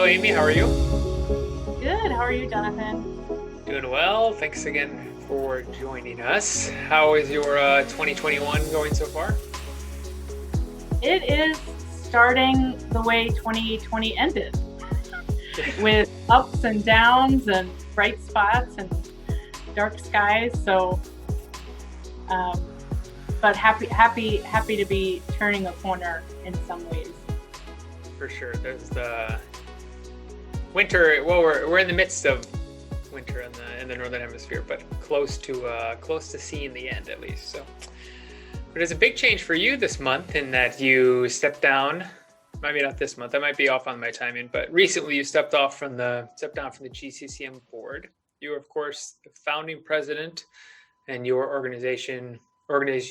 Amy. How are you? Good. How are you, Jonathan? Doing well. Thanks again for joining us. How is your 2021 going so far? It is starting the way 2020 ended, with ups and downs and bright spots and dark skies. Um, but happy to be turning a corner in some ways. For sure. There's the winter. Well, we're in the midst of winter in the northern hemisphere, but close to seeing the end at least. So, but it's a big change for you this month in that you stepped down. Maybe not this month. I might be off on my timing, but recently you stepped down from the GCCM board. You were, of course, the founding president, and your organization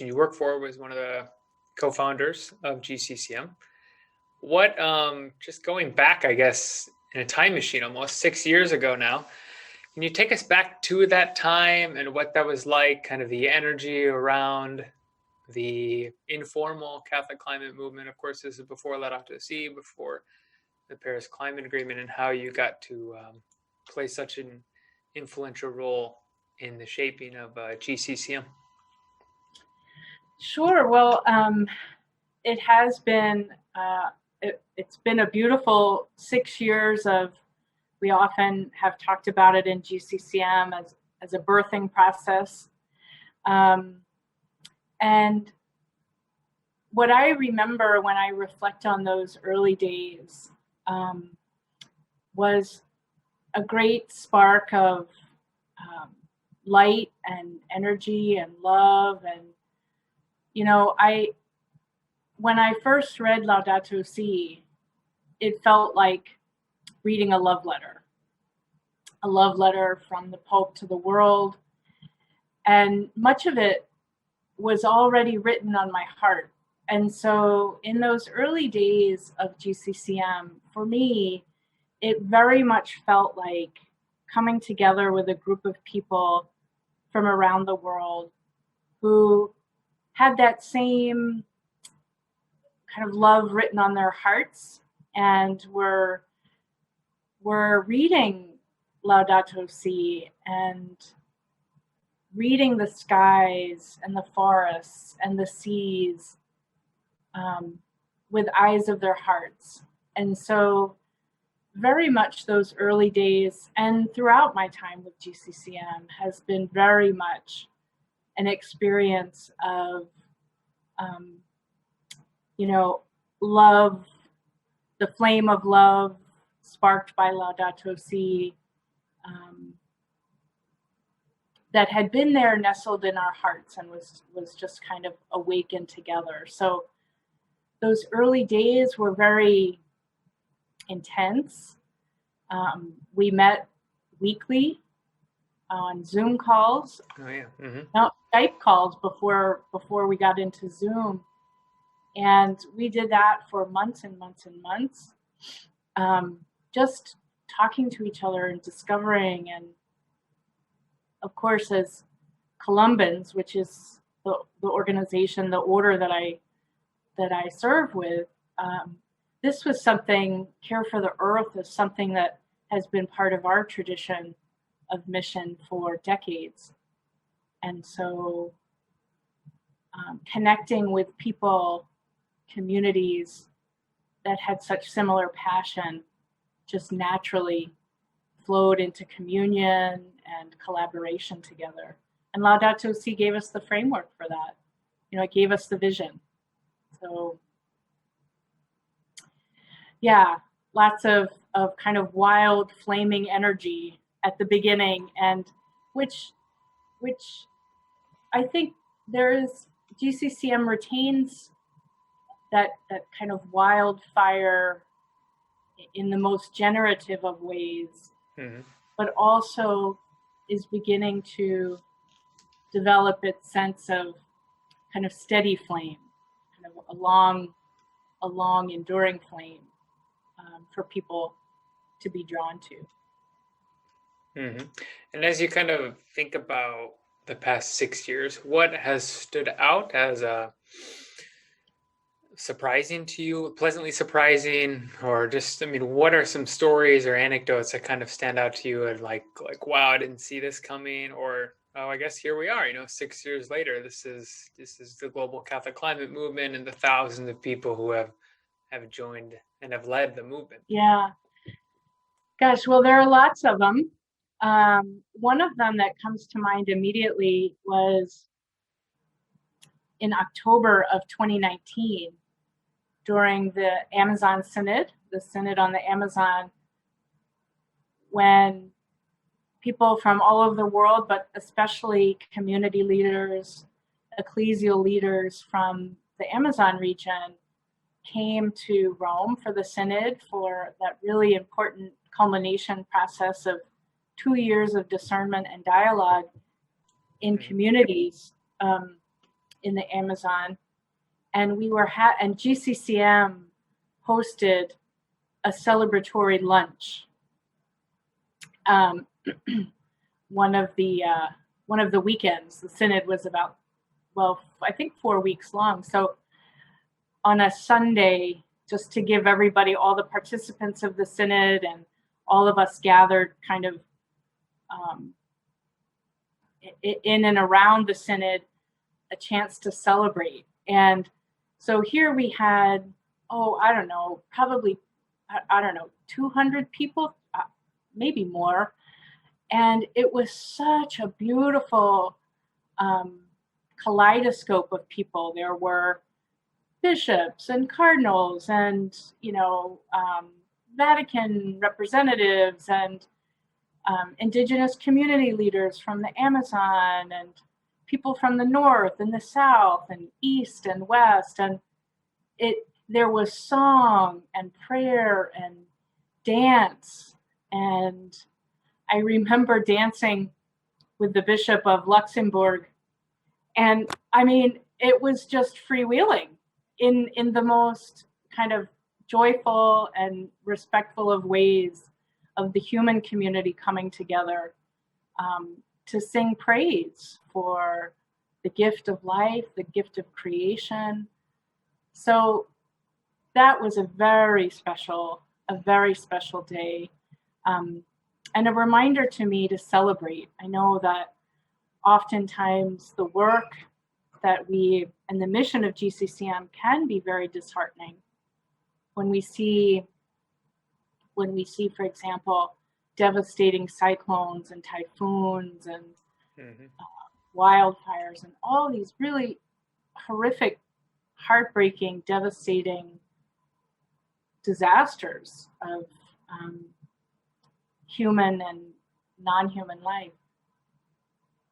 you work for was one of the co-founders of GCCM. What just going back, I guess, in a time machine almost 6 years ago now, can you take us back to that time and what that was like, kind of the energy around the informal Catholic climate movement? Of course, this is before Laudato, before the Paris Climate Agreement, and how you got to play such an influential role in the shaping of GCCM. Sure. Well, it has been it's been a beautiful 6 years of. We often have talked about it in GCCM as a birthing process. And what I remember when I reflect on those early days was a great spark of light and energy and love. And, when I first read Laudato Si, it felt like reading a love letter from the Pope to the world. And much of it was already written on my heart. And so in those early days of GCCM, for me, it very much felt like coming together with a group of people from around the world who had that same kind of love written on their hearts and were reading Laudato Si and reading the skies and the forests and the seas with eyes of their hearts. And so very much those early days and throughout my time with GCCM has been very much an experience of, love, the flame of love sparked by Laudato Si, that had been there nestled in our hearts and was just kind of awakened together. So those early days were very intense. We met weekly on Zoom calls. Oh yeah. Mm-hmm. No, Skype calls before we got into Zoom. And we did that for months and months and months. Just talking to each other and discovering, and of course, as Columbans, which is the organization, the order that I serve with, this was something. Care for the Earth is something that has been part of our tradition of mission for decades, and so connecting with people, communities that had such similar passion just naturally flowed into communion and collaboration together. And Laudato Si gave us the framework for that. It gave us the vision. So yeah, lots of kind of wild flaming energy at the beginning, and which I think GCCM retains that kind of wildfire in the most generative of ways, Mm-hmm. but also is beginning to develop its sense of kind of steady flame, kind of a long enduring flame for people to be drawn to. Mm-hmm. And as you kind of think about the past 6 years, what has stood out as surprising to you, pleasantly surprising, or just, I mean, what are some stories or anecdotes that kind of stand out to you and wow, I didn't see this coming, or oh, I guess here we are, 6 years later, this is the global Catholic climate movement and the thousands of people who have joined and have led the movement. Yeah. Gosh, well, there are lots of them. One of them that comes to mind immediately was in October of 2019 during the Amazon Synod, the Synod on the Amazon, when people from all over the world, but especially community leaders, ecclesial leaders from the Amazon region, came to Rome for the Synod, for that really important culmination process of 2 years of discernment and dialogue in communities in the Amazon. And we were and GCCM hosted a celebratory lunch. One of the weekends, the Synod was about, well, I think 4 weeks long. So on a Sunday, just to give everybody, all the participants of the Synod and all of us gathered kind of in and around the Synod, a chance to celebrate. And so here we had, probably 200 people, maybe more. And it was such a beautiful kaleidoscope of people. There were bishops and cardinals and, Vatican representatives and indigenous community leaders from the Amazon and people from the north and the south and east and west. And there was song and prayer and dance. And I remember dancing with the Bishop of Luxembourg. And I mean, it was just freewheeling in the most kind of joyful and respectful of ways of the human community coming together to sing praise for the gift of life, the gift of creation. So that was a very special day. And a reminder to me to celebrate. I know that oftentimes the work that and the mission of GCCM can be very disheartening when we see, for example, devastating cyclones and typhoons and wildfires and all these really horrific, heartbreaking, devastating disasters of human and non-human life.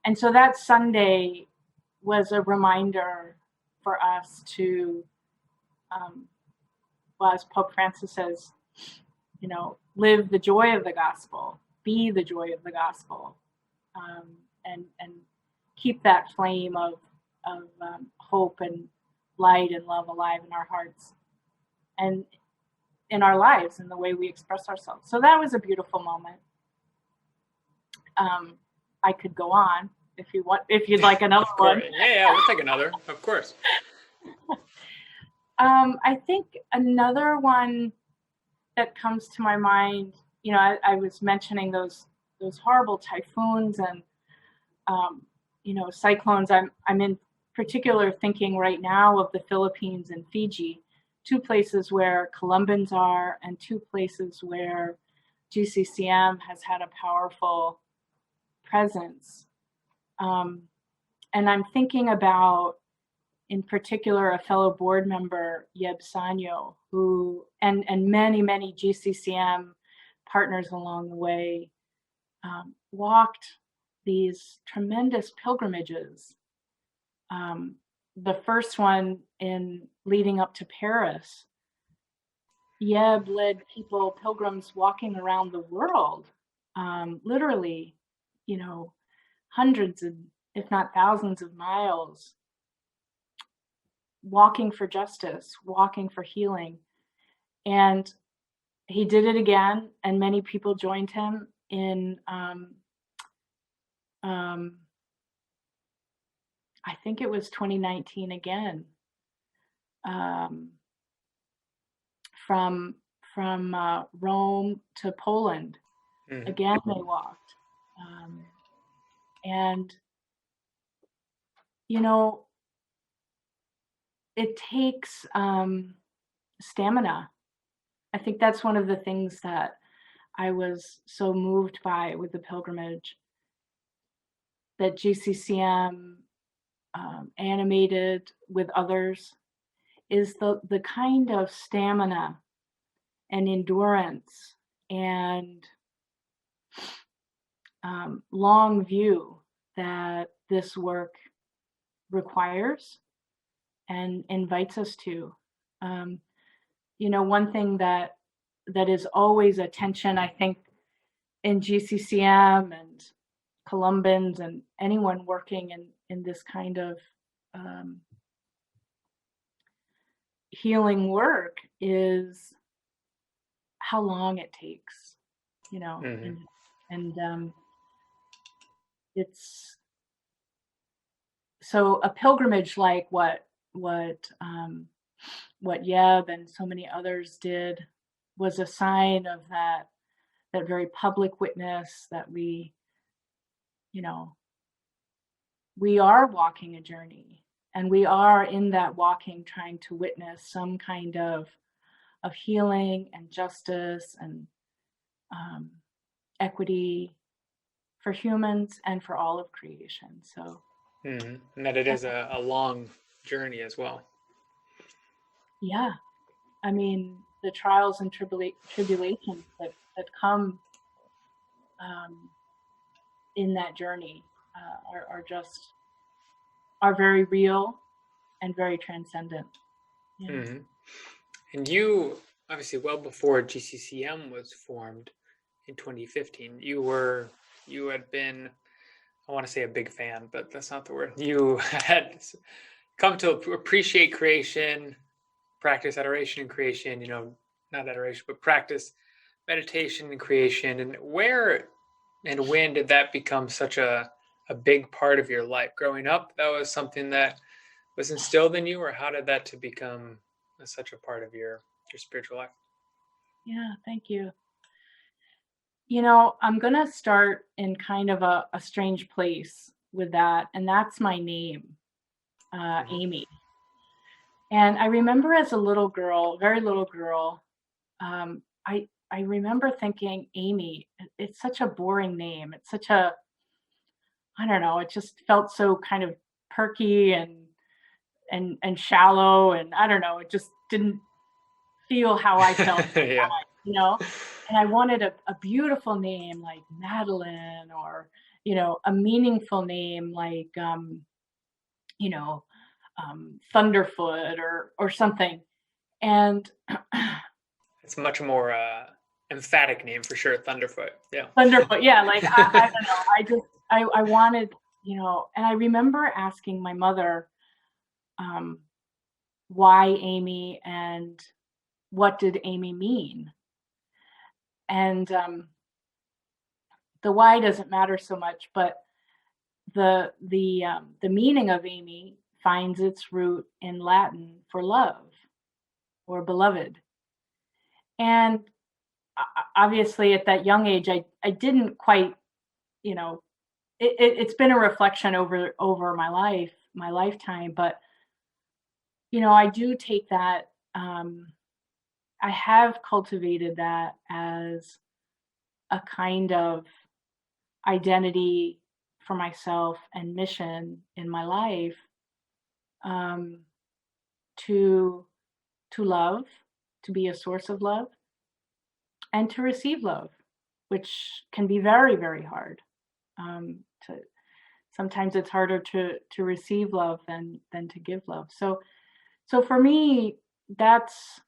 And so that Sunday was a reminder for us to, as Pope Francis says, live the joy of the gospel, be the joy of the gospel, and keep that flame of hope and light and love alive in our hearts and in our lives and the way we express ourselves. So that was a beautiful moment. I could go on if you'd like another one. Yeah, we'll take another, of course. I think another one that comes to my mind, I was mentioning those horrible typhoons and cyclones. I'm in particular thinking right now of the Philippines and Fiji, two places where Colombans are and two places where GCCM has had a powerful presence. And I'm thinking about, in particular, a fellow board member, Yeb Sanyo, who, and many, many GCCM partners along the way, walked these tremendous pilgrimages. The first one in leading up to Paris, Yeb led pilgrims walking around the world, literally, hundreds of, if not thousands of miles, walking for justice, walking for healing. And he did it again, and many people joined him in, I think it was 2019 again. um, from Rome to Poland. Mm-hmm. Again, they walked. And, you know, it takes stamina. I think that's one of the things that I was so moved by with the pilgrimage, that GCCM animated with others, is the kind of stamina and endurance and long view that this work requires and invites us to. One thing that is always a tension, I think, in GCCM and Columbans and anyone working in this kind of healing work, is how long it takes, Mm-hmm. and it's so a pilgrimage like what Yeb and so many others did was a sign of that very public witness that we are walking a journey, and we are in that walking trying to witness some kind of healing and justice and equity for humans and for all of creation. So, Mm-hmm. And that it is a long journey as well. yeah, I mean, the trials and tribulations that come in that journey are very real and very transcendent. Yeah. Mm-hmm. And you, obviously, well before GCCM was formed in 2015, you had been, I want to say a big fan, but that's not the word. You had come to appreciate creation, practice adoration in creation, not adoration, but practice meditation in creation. And where and when did that become such a big part of your life? Growing up, that was something that was instilled in you, or how did that to become such a part of your spiritual life? Yeah, thank you. I'm going to start in kind of a strange place with that, and that's my name, Amy. And I remember as a little girl, very little girl, I remember thinking, Amy, it's such a boring name. It's such a, I don't know, it just felt so kind of perky and shallow, and I don't know, it just didn't feel how I felt, Yeah. And I wanted a beautiful name like Madeline, or, a meaningful name like, Thunderfoot or something. And It's much more emphatic name for sure, Thunderfoot. Yeah. Thunderfoot, yeah, like I don't know. I wanted, and I remember asking my mother, why Amy and what did Amy mean? And the why doesn't matter so much, but the meaning of Amy finds its root in Latin for love or beloved. And obviously at that young age, I didn't quite, it's been a reflection over my lifetime, but I do take that, I have cultivated that as a kind of identity for myself and mission in my life, to love, to be a source of love, and to receive love, which can be very, very hard. Sometimes it's harder to receive love than to give love. So for me, that's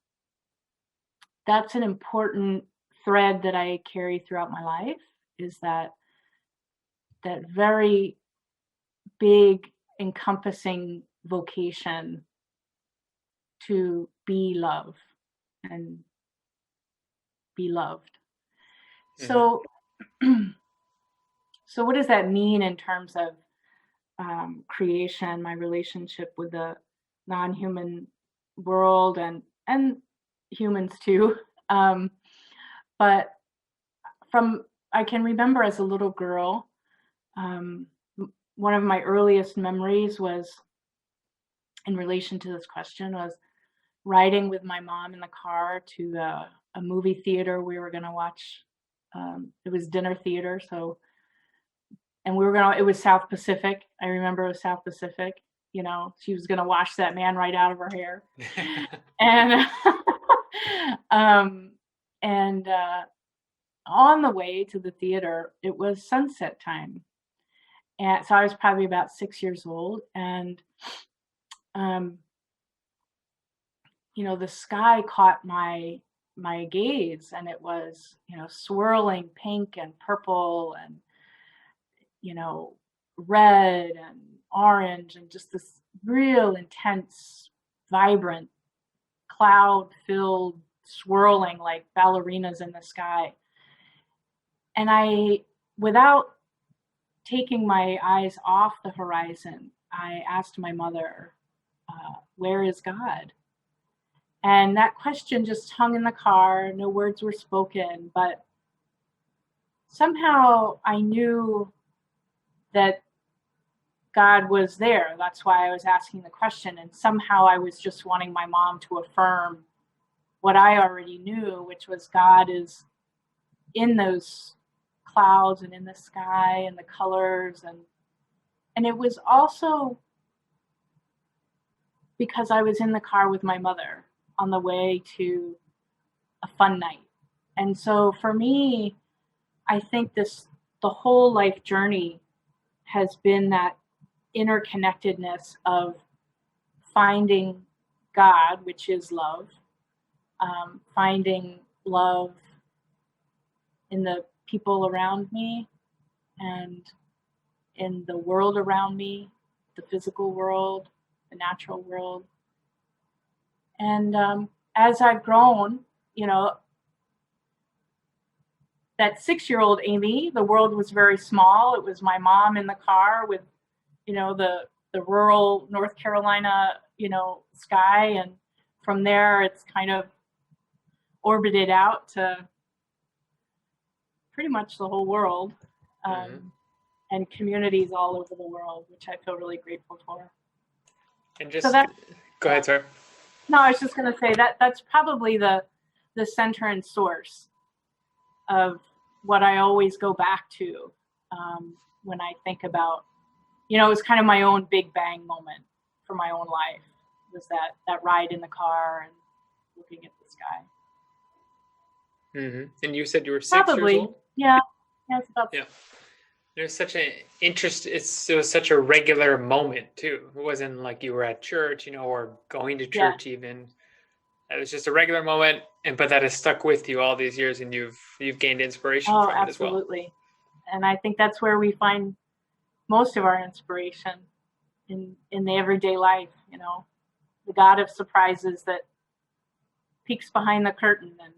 an important thread that I carry throughout my life, is that very big, encompassing vocation to be love and be loved. So, so what does that mean in terms of creation, my relationship with the non-human world and humans too. Um, but I can remember as a little girl, um, one of my earliest memories was in relation to this question was riding with my mom in the car to a movie theater we were going to watch. It was dinner theater, so and we were gonna. It was South Pacific. I remember it was South Pacific. You know, she was gonna wash that man right out of her hair, and um, and on the way to the theater, it was sunset time, and so I was probably about 6 years old, and um, the sky caught my gaze, and it was swirling pink and purple and red and orange and just this real intense, vibrant, cloud filled swirling like ballerinas in the sky. And without taking my eyes off the horizon, I asked my mother, where is God? And that question just hung in the car. No words were spoken, but somehow I knew that God was there. That's why I was asking the question. And somehow I was just wanting my mom to affirm what I already knew, which was God is in those clouds and in the sky and the colors. And it was also because I was in the car with my mother on the way to a fun night. And so for me, I think the whole life journey has been that interconnectedness of finding God, which is love, finding love in the people around me and in the world around me, the physical world, the natural world. And as I've grown, that 6-year-old Amy, the world was very small. It was my mom in the car with, the rural North Carolina, sky. And from there, it's kind of orbited out to pretty much the whole world, and communities all over the world, which I feel really grateful for. And just so go ahead, sir. No, I was just going to say that's probably the center and source of what I always go back to when I think about, it was kind of my own big bang moment for my own life, was that ride in the car and looking at the sky. Mm-hmm. And you said you were 6 years old? Yeah. It's about There's such an interest. It was such a regular moment too. It wasn't like you were at church, or going to church even. It was just a regular moment, but that has stuck with you all these years, and you've gained inspiration from it as well. Absolutely. And I think that's where we find most of our inspiration in the everyday life. The God of surprises that peeks behind the curtain and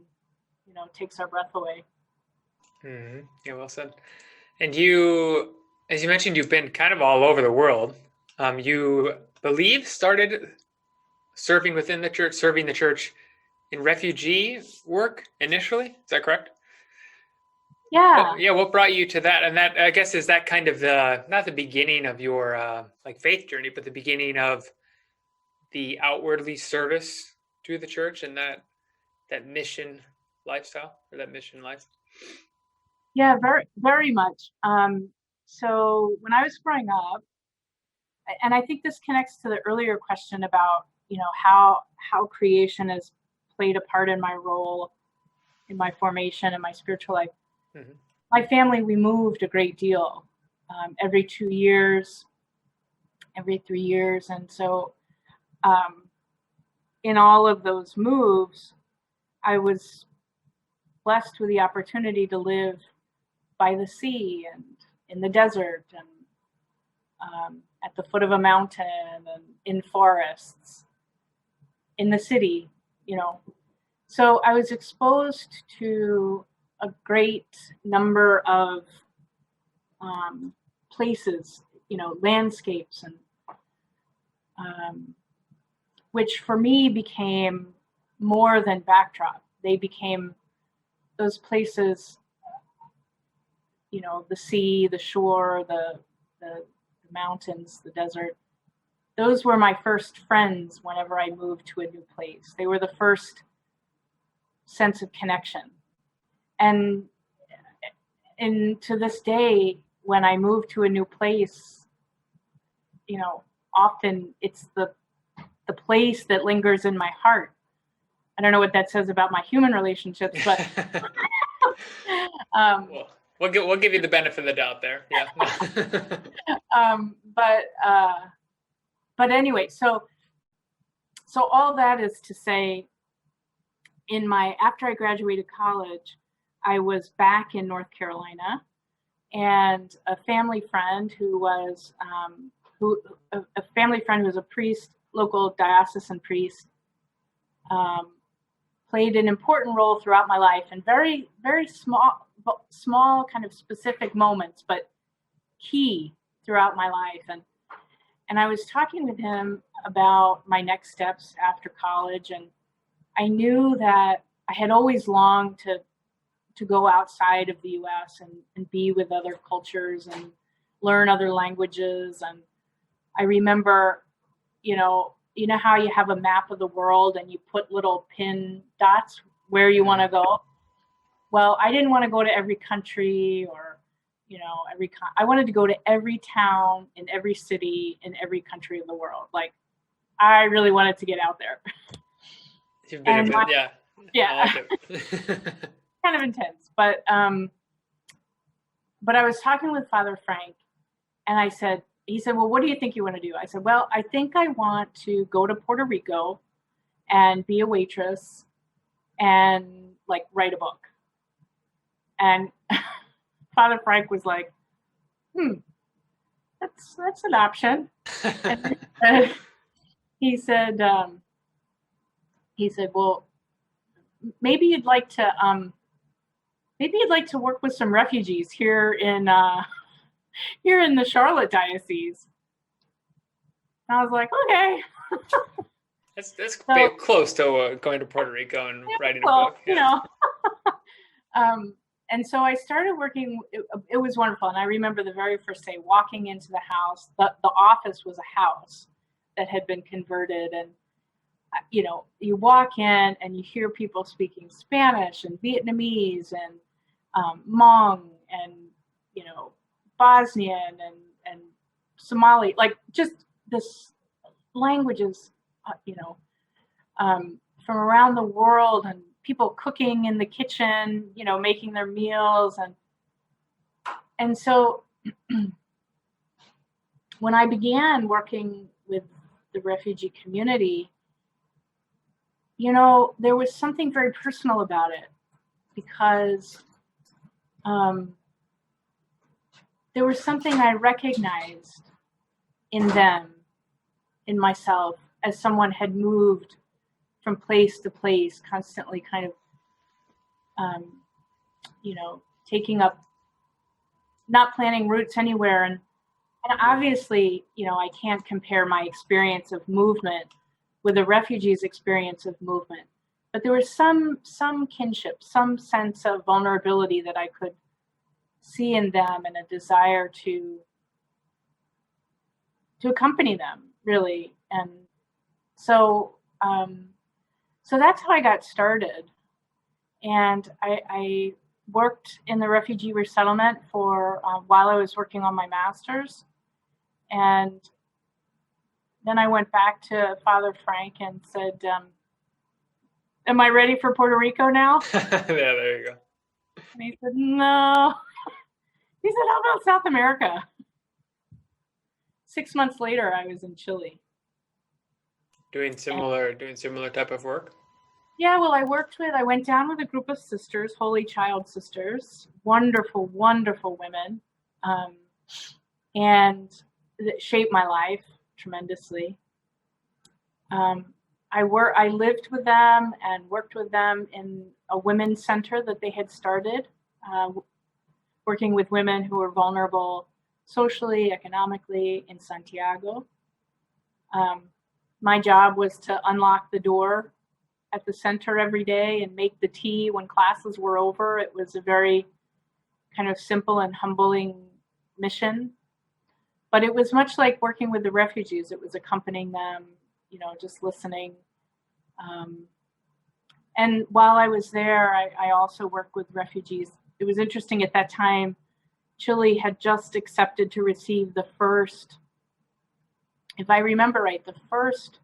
takes our breath away. Mm-hmm. Yeah, well said. And you, as you mentioned, you've been kind of all over the world. You started serving within the church, serving the church in refugee work initially. Is that correct? Yeah. What brought you to that? And that, I guess, is that kind of not the beginning of your faith journey, but the beginning of the outwardly service to the church and that mission lifestyle, or that mission life? Yeah, very, very much. So when I was growing up, and I think this connects to the earlier question about, how creation has played a part in my role, in my formation, and my spiritual life. Mm-hmm. My family, we moved a great deal, every 2 years, every 3 years. And so in all of those moves, I was blessed with the opportunity to live by the sea and in the desert and at the foot of a mountain and in forests, in the city, So I was exposed to a great number of places, landscapes and which for me became more than backdrop. They became those places, you know, the sea, the shore, the mountains, the desert. Those were my first friends whenever I moved to a new place. They were the first sense of connection. And to this day, when I move to a new place, you know, often it's the place that lingers in my heart. I don't know what that says about my human relationships, but well, we'll give you the benefit of the doubt there. Yeah. But anyway, so all that is to say, after I graduated college, I was back in North Carolina, and a family friend who was a priest, local diocesan priest, played an important role throughout my life in very, very small kind of specific moments, but key throughout my life. And I was talking with him about my next steps after college, and I knew that I had always longed to go outside of the US and be with other cultures and learn other languages. And I remember, you know how you have a map of the world and you put little pin dots where you want to go? Well, I didn't want to go to every country or, I wanted to go to every town in every city in every country of the world. Like, I really wanted to get out there. You've been yeah. I like it. Kind of intense, but I was talking with Father Frank, and he said, well, what do you think you want to do? I said, well, I think I want to go to Puerto Rico and be a waitress and like write a book. And Father Frank was like, that's an option. And he said, well, maybe you'd like to work with some refugees here in the Charlotte diocese. And I was like, okay. That's close to going to Puerto Rico and writing a book. Yeah. You know. And so I started working. It was wonderful. And I remember the very first day walking into the house. The office was a house that had been converted, and you walk in and you hear people speaking Spanish and Vietnamese and Hmong and Bosnian and Somali, like just this languages, from around the world, and people cooking in the kitchen, making their meals, and so when I began working with the refugee community, there was something very personal about it, because there was something I recognized in them, in myself, as someone had moved from place to place, constantly kind of, taking up, not planning roots anywhere. And obviously, I can't compare my experience of movement with a refugee's experience of movement. But there was some kinship, some sense of vulnerability that I could see in them, and a desire to accompany them, really. And so that's how I got started. And I worked in the refugee resettlement for while I was working on my master's, and then I went back to Father Frank and said, am I ready for Puerto Rico now? Yeah, there you go. And he said, no. He said, how about South America? 6 months later, I was in Chile. Doing similar type of work? Yeah, well, I went down with a group of sisters, Holy Child sisters, wonderful, wonderful women, and that shaped my life tremendously. I lived with them and worked with them in a women's center that they had started, working with women who were vulnerable socially, economically in Santiago. my job was to unlock the door at the center every day and make the tea when classes were over. It was a very kind of simple and humbling mission. But it was much like working with the refugees. It was accompanying them, just listening. And while I was there, I also worked with refugees. It was interesting at that time, Chile had just accepted to receive the first, if I remember right, the first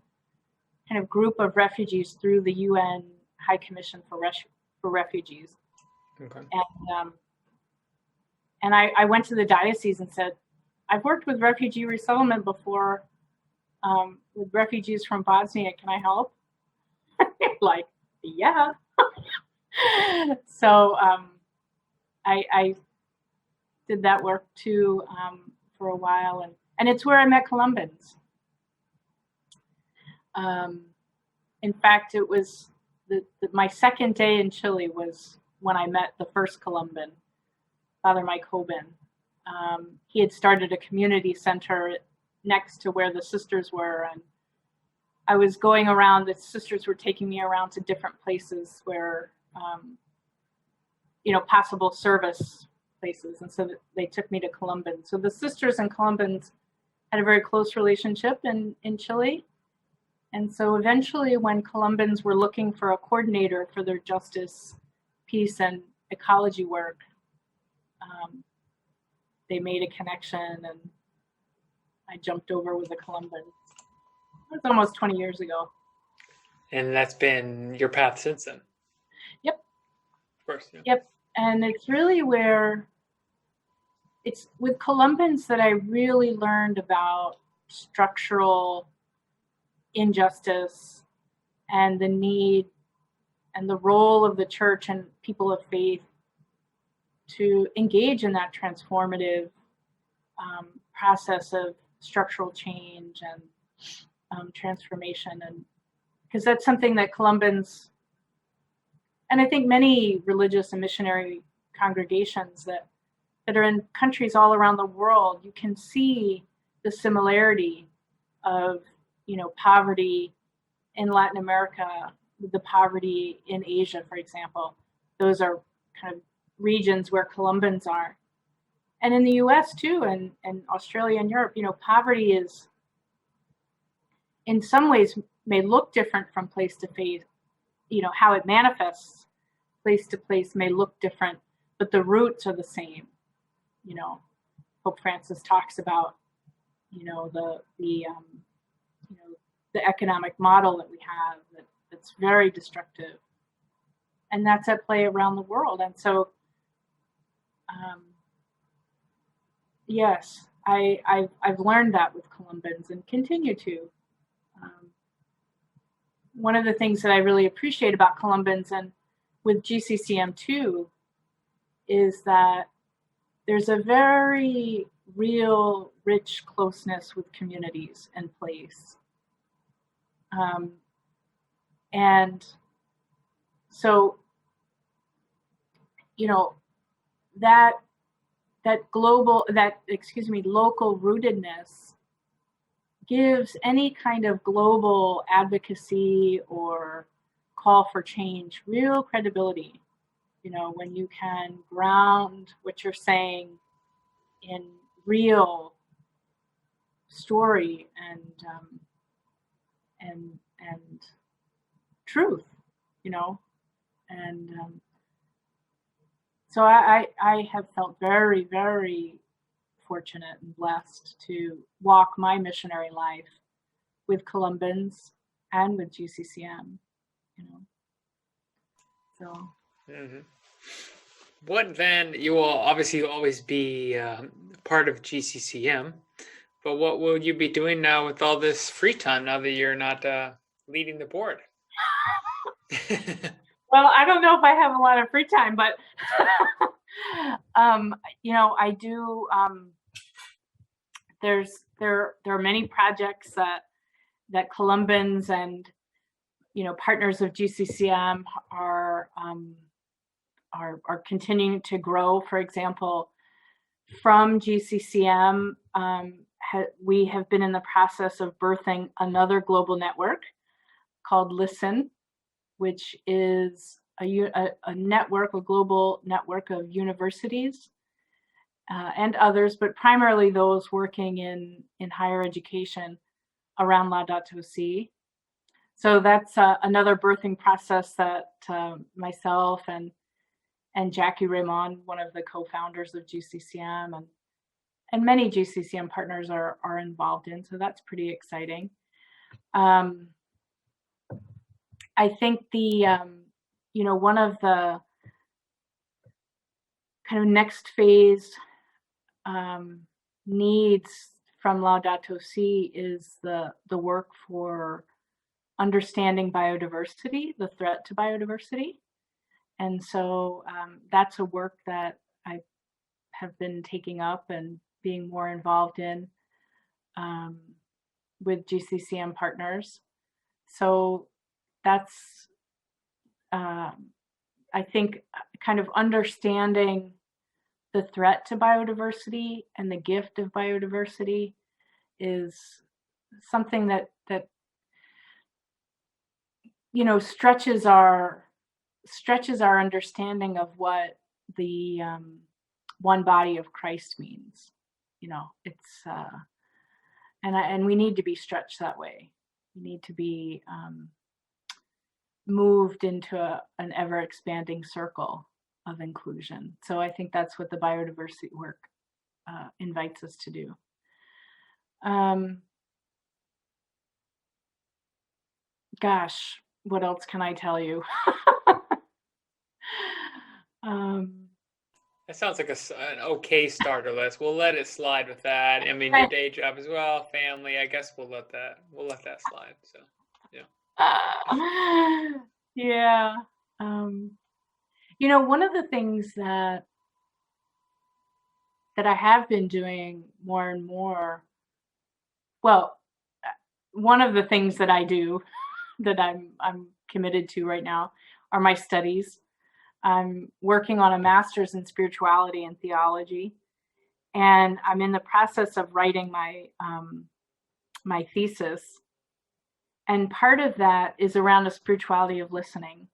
kind of group of refugees through the UN High Commission for Refugees. Okay. And I went to the diocese and said, I've worked with refugee resettlement before, with refugees from Bosnia. Can I help? Like, yeah. So I did that work too for a while, and it's where I met Columbans. In fact, it was my second day in Chile was when I met the first Columban, Father Mike Hoban. He had started a community center next to where the sisters were, and I was going around. The sisters were taking me around to different places where, possible service places, and so they took me to Columban. So the sisters and Columbans had a very close relationship in Chile. And so eventually when Columbans were looking for a coordinator for their justice, peace, and ecology work, they made a connection and I jumped over with the Columbans. It was almost 20 years ago. And that's been your path since then? Yep. Of course, yeah. Yep. And it's really where it's with Columbans that I really learned about structural injustice and the need and the role of the church and people of faith to engage in that transformative process of structural change and transformation. And because that's something that Columbans, and I think many religious and missionary congregations that are in countries all around the world, you can see the similarity of poverty in Latin America, the poverty in Asia, for example. Those are kind of regions where Columbans are. And in the US too, and Australia and Europe, poverty is, in some ways, may look different from place to place. How it manifests place to place may look different, but the roots are the same. Pope Francis talks about, the economic model that we have that's very destructive, and that's at play around the world. And so, yes, I've learned that with Columbans and continue to. One of the things that I really appreciate about Columbans and with GCCM too is that there's a very real, rich closeness with communities and place. And so, local rootedness gives any kind of global advocacy or call for change real credibility. When you can ground what you're saying in real story and truth, and so I have felt very, very fortunate and blessed to walk my missionary life with Columbans and with GCCM, so. Mm-hmm. What then? You will obviously always be part of GCCM, but what will you be doing now with all this free time now that you're not leading the board? Well, I don't know if I have a lot of free time, but I do. There are many projects that Columbans and partners of GCCM are continuing to grow. For example, from GCCM we have been in the process of birthing another global network called Listen, which is a network, a global network of universities and others, but primarily those working in higher education around Laudato Si. So that's another birthing process that myself and Jackie Raymond, one of the co-founders of GCCM, and many GCCM partners are involved in. So that's pretty exciting. I think one of the kind of next phase needs from Laudato Si is the work for understanding biodiversity, the threat to biodiversity. And so that's a work that I have been taking up and being more involved in with GCCM partners. So that's, I think, kind of understanding the threat to biodiversity and the gift of biodiversity is something that stretches our understanding of what the one body of Christ means. It's and we need to be stretched that way. We need to be moved into an ever expanding circle of inclusion. So I think that's what the biodiversity work invites us to do. Gosh, what else can I tell you? That sounds like an okay starter list. We'll let it slide with that. I mean, your day job as well, family. I guess we'll let that slide. So, yeah. Yeah. One of the things that I have been doing more and more, well, one of the things that I do that I'm committed to right now are my studies. I'm working on a master's in spirituality and theology, and I'm in the process of writing my my thesis. And part of that is around the spirituality of listening.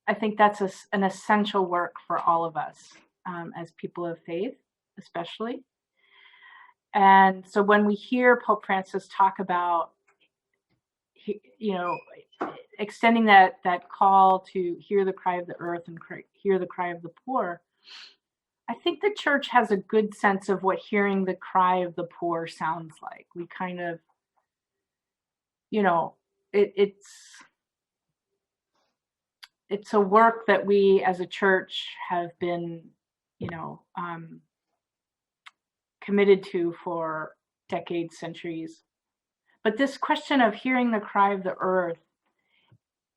I think that's an essential work for all of us as people of faith, especially. And so when we hear Pope Francis talk about, extending that call to hear the cry of the earth and hear the cry of the poor, I think the church has a good sense of what hearing the cry of the poor sounds like. We kind of, it's a work that we as a church have been, committed to for decades, centuries. But this question of hearing the cry of the earth,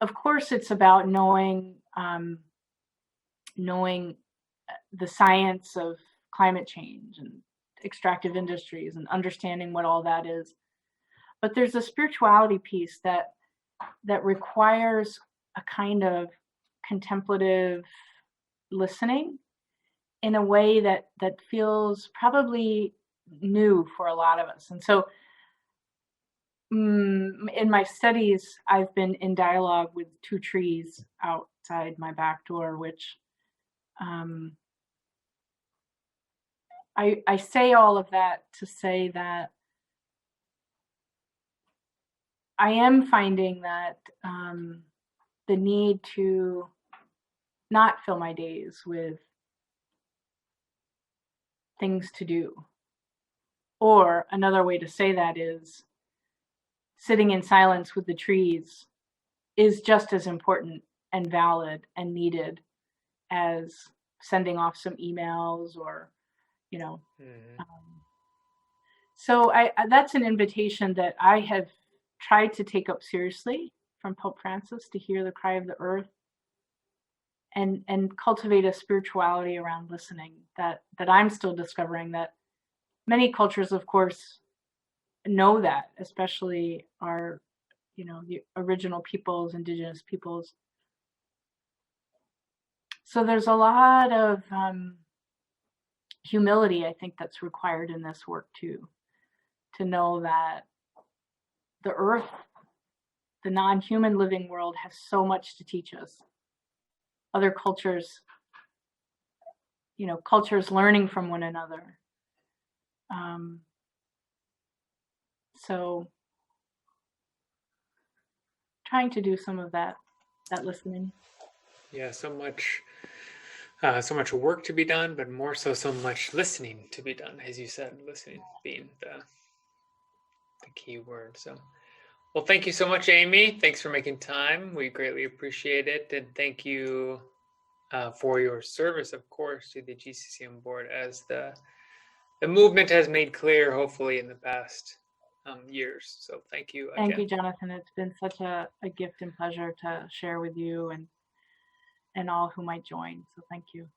of course, it's about knowing the science of climate change and extractive industries and understanding what all that is. But there's a spirituality piece that requires a kind of contemplative listening in a way that feels probably new for a lot of us. And so in my studies, I've been in dialogue with two trees outside my back door, which I say all of that to say that I am finding that the need to not fill my days with things to do. Or another way to say that is sitting in silence with the trees is just as important and valid and needed as sending off some emails or, so that's an invitation that I have tried to take up seriously from Pope Francis, to hear the cry of the earth and cultivate a spirituality around listening that I'm still discovering, that many cultures, of course, know that, especially our, the original peoples, indigenous peoples. So there's a lot of humility, I think, that's required in this work too. to know that the earth, the non-human living world, has so much to teach us. Other cultures, cultures learning from one another. So trying to do some of that listening. Yeah, so much work to be done, but more so much listening to be done, as you said, listening being the key word. So, well, thank you so much, Amy. Thanks for making time. We greatly appreciate it, and thank you for your service, of course, to the GCCM board, as the movement has made clear, hopefully, in the past years. So, thank you again. Thank you, Jonathan. It's been such a gift and pleasure to share with you and all who might join. So, thank you.